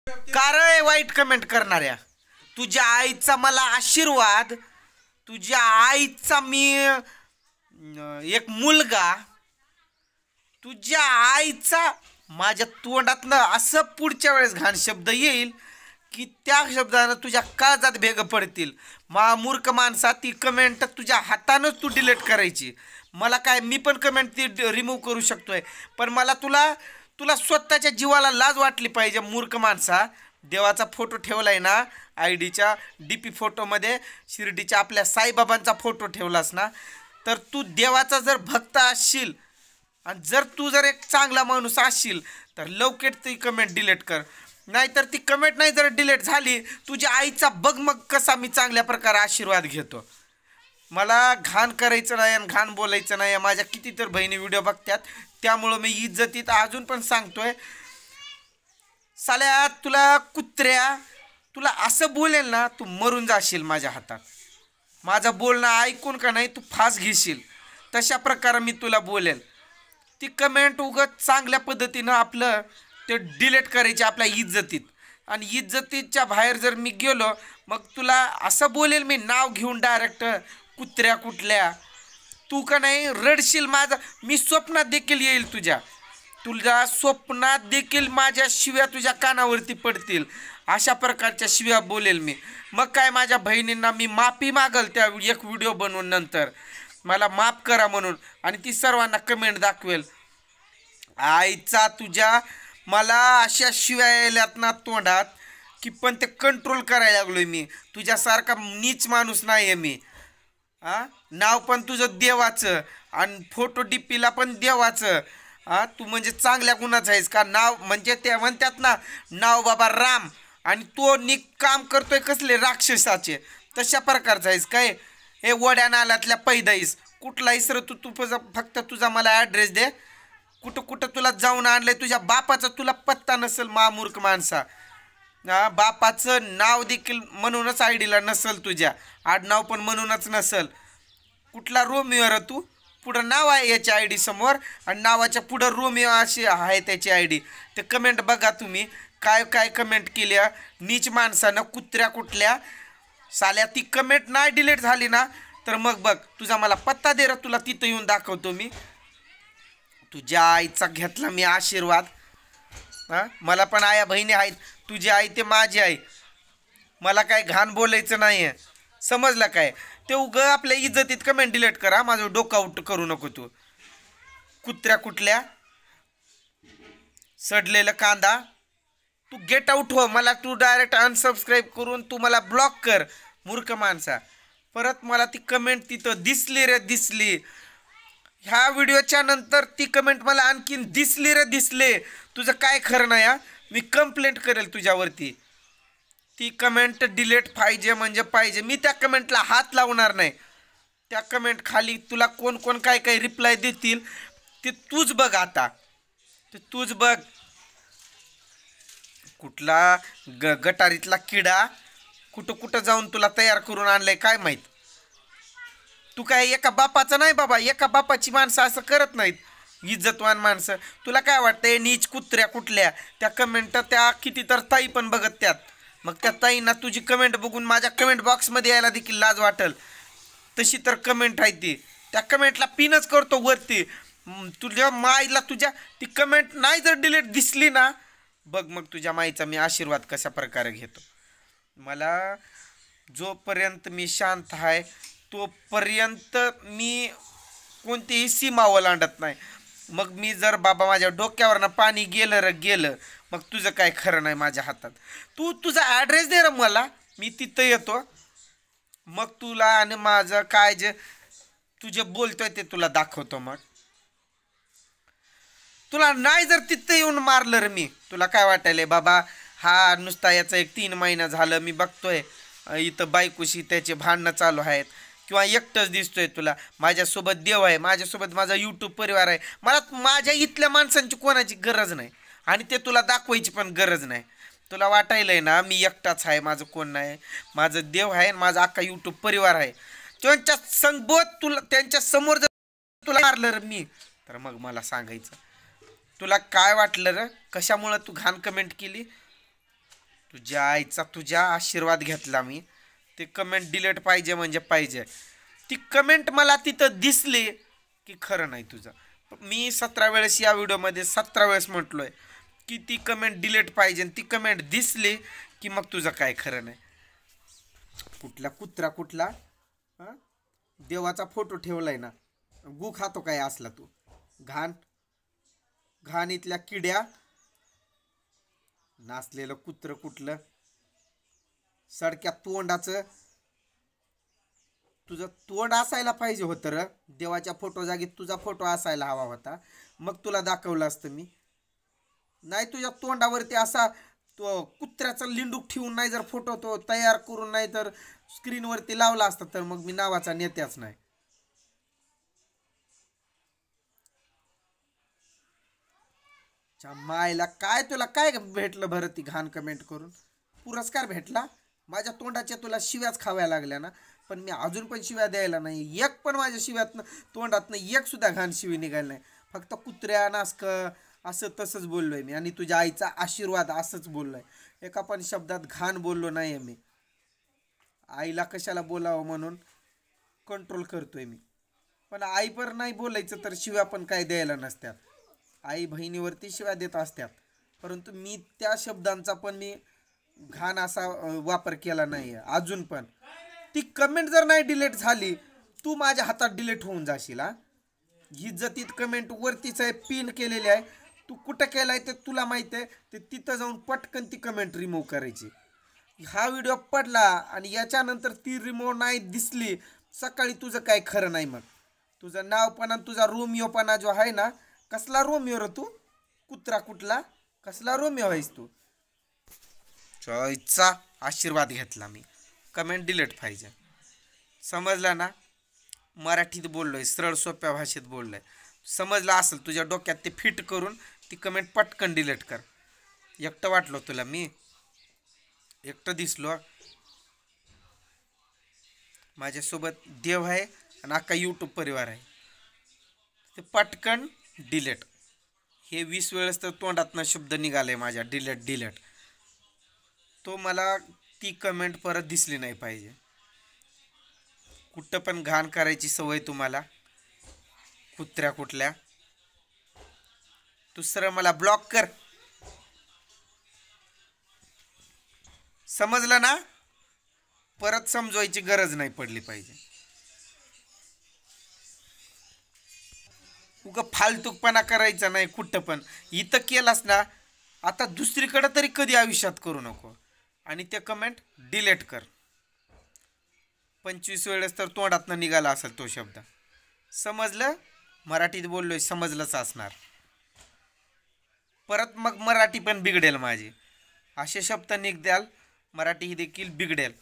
Car वाईट comment करणाऱ्या तुझ्या आईचा मला आशीर्वाद, तुझ्या आईचा मी एक मुलगा, तुझ्या आईचा माझ्या तोंडातनं असं पुढच्या वेळेस घाण शब्द येईल की त्या शब्दानं तुझ्या काळजात भेग पडतील. मूर्ख माणसा, ती कमेंट तुझ्या हातानंच तू डिलीट करायची. मला काय, मी पण कमेंट ती रिमूव्ह करू शकतोय, पण मला तुला स्वतःच्या जीवाला लाज वाटली पाहिजे. मूर्ख माणसा, देवाचा फोटो ठेवलाय ना आय डीच्या DP फोटोमध्ये, शिर्डीच्या आपल्या साईबाबांचा फोटो ठेवलास ना, तर तू देवाचा जर भक्त असशील आणि जर तू जर एक चांगला माणूस असशील तर लवकर ती कमेंट डिलीट कर. नाहीतर ती कमेंट नाही जर डिलीट झाली, तुझ्या आईचा बघ मग कसा मी चांगल्या प्रकारे आशीर्वाद घेतो. मला घाण करायचं नाही आणि घाण बोलायचं नाही. माझ्या किती तर बहिणी व्हिडिओ बघतात, त्यामुळं मी इज्जतीत अजून पण सांगतोय, साल्या तुला कुत्र्या, तुला असं बोलेल ना तू मरून जाशील माझ्या हातात. माझं बोलणं ऐकून का नाही तू फास घेशील, तशा प्रकारे मी तुला बोलेल. ती कमेंट उगत चांगल्या पद्धतीनं आपलं ते डिलीट करायची आपल्या इज्जतीत, आणि इज्जतीच्या बाहेर जर मी गेलो मग तुला असं बोलेल मी नाव घेऊन डायरेक्ट, कुत्र्या कुठल्या. तू का नाही रडशील. माझं मी स्वप्नात देखील येईल, तुझ्या स्वप्नात देखील माझ्या शिव्या तुझ्या कानावरती पडतील. अशा प्रकारच्या शिव्या बोलेल मी. मग काय, माझ्या बहिणींना मी माफी मागल त्या एक व्हिडिओ बनवून नंतर, मला माफ करा म्हणून, आणि ती सर्वांना कमेंट दाखवेल. आईचा तुझ्या मला अशा शिव्या यायल्यात ना तोंडात की पण ते कंट्रोल करायला लागलोय मी. तुझ्यासारखा नीच माणूस नाही आहे मी. नाव पण तुझं देवाचं आणि फोटो DPला पण देवाचं. तू म्हणजे चांगल्या गुणाचं आहेस का? नाव म्हणजे ते म्हणतात ना, नाव बाबा राम, आणि तो काम करतोय कसले राक्षसाचे, तशा प्रकारचा आहेस काय? हे वड्या नाल्यातल्या पैदाईस कुठला इसर तू फक्त तुझा मला ॲड्रेस दे. कुठं तुला जाऊन आणलंय, तुझ्या बापाचा तुला पत्ता नसेल मूर्ख माणसा. बापाचं नाव देखील म्हणूनच आयडीला नसेल, तुझ्या आडनाव पण म्हणूनच नसेल. कुठला रोमिओ रे तू? पुढं नाव आहे याच्या आयडी समोर, आणि नावाच्या पुढं रोमिओ अशी आहे त्याची आयडी. ते कमेंट बघा तुम्ही, काय काय कमेंट केल्या नीच माणसानं, कुत्र्या कुठल्या. साल्या ती कमेंट नाही डिलीट झाली ना तर मग बघ तुझा मला पत्ता दे रे, तुला तिथं येऊन दाखवतो मी. तुझ्या आईचा घेतला मी आशीर्वाद. मला पण आया बहिणी आहेत, तुझी आई ते माझी आई. मला काय घाण बोलायचं नाही आहे, समजलं काय? ते आपल्या इज्जतीत कमेंट डिलीट करा, माझं डोकं आउट करू नको तू. कुत्र्या कुठल्या, सडलेलं कांदा, तू गेट आउट हो. मला तू डायरेक्ट अनसबस्क्राईब करून तू मला ब्लॉक कर, मूर्ख माणसा. परत मला ती कमेंट तिथं दिसली रे दिसली, ह्या व्हिडिओच्या नंतर ती कमेंट मला आणखीन दिसली रे दिसले. तुझं काय खरं नाही. मी कंप्लेंट करेल तुझ्यावरती. ती कमेंट डिलीट पाहिजे म्हणजे पाहिजे. मी त्या कमेंटला हात लावणार नाही. त्या कमेंट खाली तुला कोण कोण काय काय रिप्लाय देतील ते तूच बघ. आता ते तूच बघ. कुठला गटारीतला किडा कुठं जाऊन तुला तयार करून आणलंय काय माहीत. तू काय एका बापाचं नाही बाबा, एका बापाची माणसं असं करत नाहीत, इज्जतवान माणसं. तुला काय वाटतंय नीच कुत्र्या कुठल्या? त्या कमेंट त्या किती तर ताई पण बघत त्यात. मग त्या ताईंना तुझी कमेंट बघून माझ्या कमेंट बॉक्समध्ये यायला देखील लाज वाटेल. तशी तर कमेंट आहे ती. त्या कमेंटला पिनच करतो वरती. तुझ्या माईला तुझ्या ती कमेंट नाही जर डिलीट दिसली ना, बघ मग तुझ्या माईचा मी आशीर्वाद कशा प्रकारे घेतो. मला जोपर्यंत मी शांत आहे तोपर्यंत मी कोणतीही सीमा ओलांडत नाही. मग मी जर बाबा माझ्या डोक्यावरनं पाणी गेलं मग तुझं काय खरं नाही माझ्या हातात. तू तुझा ॲड्रेस दे रे मला, मी तिथं येतो. मग तुला आणि माझं काय जे तुझे बोलतोय ते तुला दाखवतो. मग तुला नाही जर तिथं येऊन मारलं रे मी, तुला काय वाटायलंय बाबा हा नुसता याचा 3 महिना झालं मी बघतोय इथं बायकोशी त्याचे भांडणं चालू आहेत, किंवा एकटंच दिसतोय तुला. माझ्यासोबत देव आहे, माझ्यासोबत माझा यूट्यूब परिवार आहे. मला माझ्या इथल्या माणसांची कोणाची गरज नाही, आणि ते तुला दाखवायची पण गरज नाही. तुला वाटायलंय ना मी एकटाच आहे, माझं कोण नाही. माझं देव आहे, माझा अख्खा यूट्यूब परिवार आहे. त्यांच्या संगत तुला त्यांच्या समोर जर तुला मारलं रे मी, तर मग मला सांगायचं तुला काय वाटलं रे, कशामुळं तू घाण कमेंट केली. तुझ्या आईचा तुझ्या आशीर्वाद घेतला मी. ते कमेंट डिलीट पाहिजे म्हणजे पाहिजे. ती कमेंट मला तिथं दिसली की खरं नाही तुझं. मी 17 वेळेस या व्हिडिओमध्ये 17 वेळेस म्हटलोय की ती कमेंट डिलीट पाहिजे. ती कमेंट दिसली की मग तुझं काय खरं नाही. कुठला कुत्रा कुठला हां देवाचा फोटो ठेवलाय ना. गु खातो काय असला तू. घाण घाण इथल्या किड्या. नाचलेलं कुत्र कुठलं. सडक्या तोंडाचं. तुझं तोंड असायला पाहिजे होतं र. देवाच्या फोटो जागी तुझा फोटो असायला हवा होता. मग तुला दाखवलं असतं मी. नाही तुझ्या तोंडावरती असा तो कुत्र्याचा लिंडूक ठेवून नाही जर फोटो तो तयार करून नाही तर स्क्रीनवरती लावला असता तर मग मी नावाचा नेत्याच नाही. मायला काय तुला काय भेटलं बरं ती घाण कमेंट करून. पुरस्कार भेटला. माझ्या तोंडाच्या तुला शिव्याच खाव्या लागल्या ना. पण मी अजून पण शिव्या द्यायला नाही. एक पण माझ्या शिव्यातनं तोंडातनं एक सुद्धा घाण शिवी निघाली नाही. फक्त कुत्र्या नासक असं तसंच बोललोय मी. आणि तुझ्या आईचा आशीर्वाद असंच बोललोय. एका पण शब्दात घाण बोललो नाही मी. आईला कशाला बोलावं म्हणून कंट्रोल करतोय मी. पण आई पर नाही बोलायचं तर शिव्या पण काय द्यायला नसत्यात. आई बहिणीवरती शिव्या देत असतात. परंतु मी त्या शब्दांचा पण मी घाण असा वापर केला नाही अजून पण. ती कमेंट जर नाही डिलीट झाली तू माझ्या हातात डिलीट होऊन जाशील. हा इज्जतीत कमेंट वरतीच आहे पिन केलेली आहे. तू कुठं केलाय ते तुला माहिती आहे. ते तिथं जाऊन पटकन ती कमेंट रिमूव्ह करायची. हा व्हिडिओ पडला आणि याच्यानंतर ती रिमूव्ह नाही दिसली सकाळी तुझं काय खरं नाही. मग तुझं नावपणा तुझा रोमिओपणा जो आहे ना. कसला रोमिओ रे तू. कुत्रा कुठला. कसला रोमिओ आहेस तू. चॉईसचा आशीर्वाद घेतला मी. कमेंट डिलीट पाहिजे. समजलं ना. मराठीत बोललोय सरळ सोप्या भाषेत बोललोय. समजलं असेल तुझ्या डोक्यात ते फिट करून ती कमेंट पटकन डिलीट कर. एकटं वाटलो तुला मी. एकटं दिसलो. माझ्यासोबत देव आहे आणि अख्खा यूट्यूब परिवार आहे. ते पटकन डिलीट. हे 20 वेळेस तर तोंडातनं शब्द निघाले माझ्या डिलीट डिलीट. तो मला ती कमेंट परत दिसली नाही पाहिजे. कुठं पण घाण करायची सवय तुम्हाला. कुत्र्या कुठल्या. तू सरळ मला ब्लॉक कर. समजलं ना. परत समजवायची गरज नाही पडली पाहिजे. उगा फालतूकपणा करायचा नाही कुठं पण. इथं केलास ना आता दुसरीकडे तरी कधी आयुष्यात करू नको. आणि ते कमेंट डिलीट कर. 25 वेळेस तर तोंडातनं निघाला असेल तो शब्द. समजलं. मराठीत बोललोय समजलंच असणार. परत मग मराठी पण बिघडेल माझी. असे शब्द निघद्याल मराठी ही देखील बिघडेल.